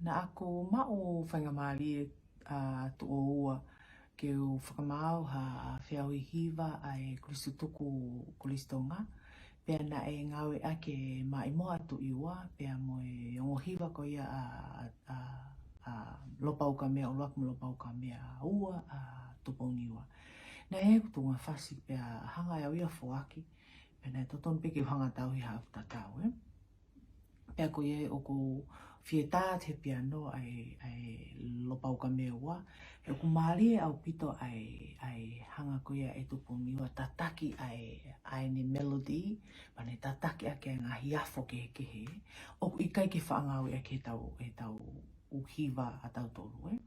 Na ako mau whangamali tu o ua ke o whakamau ha whiau I hiwa ai kulisutuku kulistonga. Pea na e ngawe ake mai moa atu I ua, pea mo e ongo hiwa ko ia lopau ka mea o luaku lopau ka mea ua tuponi ua. Na e kutunga whasi pea hanga e au ia fuaki, pea na e toton peke hanga tau hi hau tatau. Pea ko ia o ko fieta te piano ai lopau ka mea ua. E ku maali au pito ai hanga ko ia e tuponi ua tataki ai ni melody, pa ne tataki ake ngā hiafo kehe. O ku ikai ke whaangau e ke tau uhiwa a tau tolu.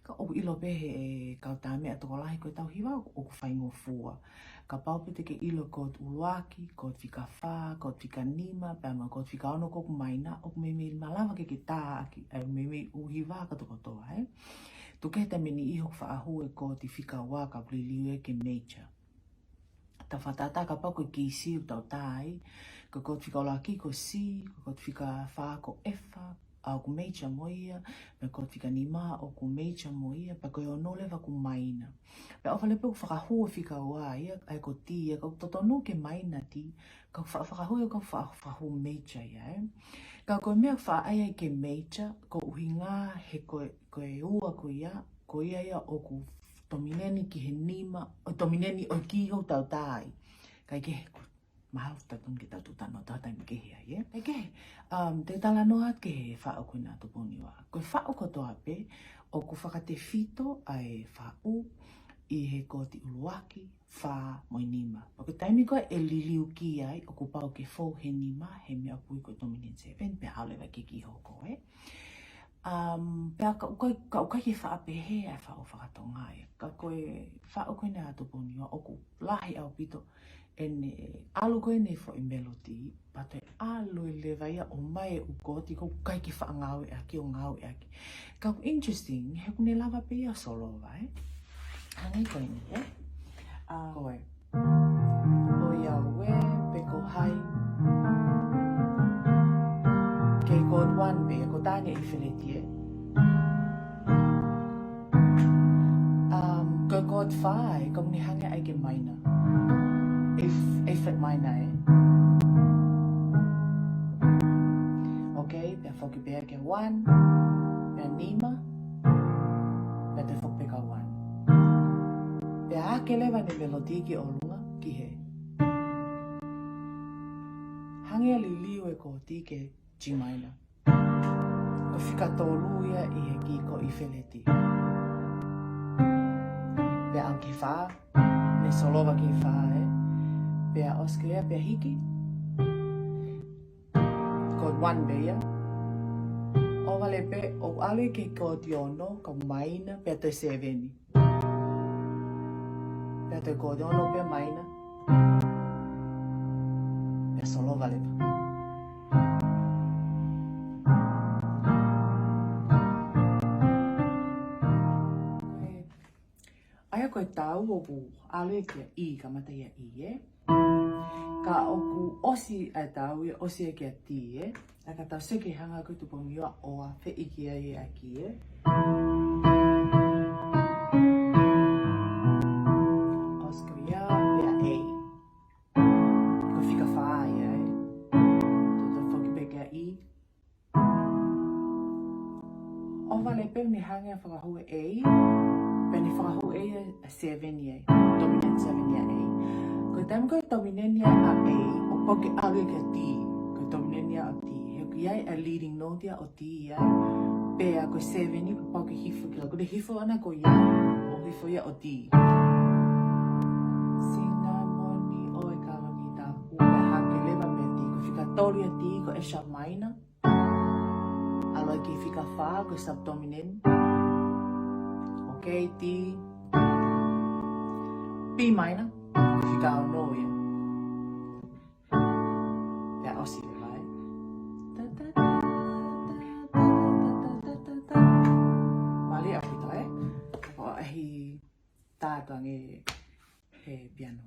Ka o ilo pehe e kau tāme a toko lahi koe tau hiwa o ku whaingo fua. Ka paupite ke ilo ko uluaki, ko whika wha, ko whika nima, pēr ma ko whika ono ko ku maina, o ku meme malawa ke tā aki, ai meme uhiwa ka toko toa. Tu ke te meni iho whaahu e ko ti whika wā ka puliliu e ke nature. Ta whatata ka pau ko ki si u tau tai, ko whika olaki ko si, ko whika wha ko efa, au ku mecha moia, me ko whika nima o ku mecha moia, pa koe ono lewa ku maina. Pe au whalepe ku whakahua whika wā ia, ai ko ti ia, ka totonu ke maina ti, ka whakahua ka whakahu mecha ia. Ka koe mea wha ai ke mecha, ko uhi ngā he koe ua ko ia o ku tomineni ki he nima, o tomineni o ki ho tau tai. Kai ke mahau tatun ki tau tutano tau tai mi kehi ai, Kai ke, te tala noa ke he whao koe nā tuponi wā. Koe whao ko toa pe, o ku whakate fito ai whao I he ko ti uluaki, wha moi nima. O ke taimi koe e liliu ki ai, o ku pau ke fo he nima, he mea pui koe tominen 7, pe haulewa ke ki ho koe. Pea ka ukai ke wha pehe ai whao whakatonga ai. Ka koe whao koe nā tuponi wā, o ku lahi au pito, alu koe nei fo I melody, pato e alu e lewa ia o mai u koti ko kai ki wha ngau e aki o ngau e aki. Ka ku interesting, he kune lawa pe ia solo vai. Hangai koe ni, koe. O ia we, pe ko hai. Ke code 1 pe, ko tāne I whileti Ko code 5, ko mni hange ai ke maina. Effort maina Okay, pea whoki pea ke 1, pea nima, pea te whoki peka 1. Pea ake lewa ni melodi ki olunga ki he. Hange ali liu e ko ti ke G minor. Ko whika tōru ia I he ki ko I whileti. Pea au ki wha, ne solowa ki wha Pea oskea, pea hiki. Code 1 bea. O wale pe, o ale ke code ono, ka maina, pea te 7. Pea te code ono pea maina. Pea solo wale pa. Aia koe tau o ku ale kia I, ka mata ia I, Ka o ku osi ai tau ia osi e kia ti, A ka tau seke hanga koe tupongi wa o a whi iki ai aki, Osko ia, pea A. Ko whika whaa ia, Toto whoki pekea I. O wale pe ni hanga whakahua A, Peni whakahua A 7 ia, Dominant 7 ia A. Ko taim koe dominenia a A, o poke alu ke T, ko dominenia o T. He ku iai a leading note ia o T ia, pea ko 7 I ko poke hifo kila. Ko de hifo ana ko ia, o hifo ia o T. Sina moni o e kaloni ta hu, pea hake lewa pea T. Ko whika tori a T, ko e sharp minor. Alo ki whika wha, ko subdominant. Okay, T. B minor. Whika ono ia. Pea osi le vai. Mali a pito, O ahi tātua nge he piano,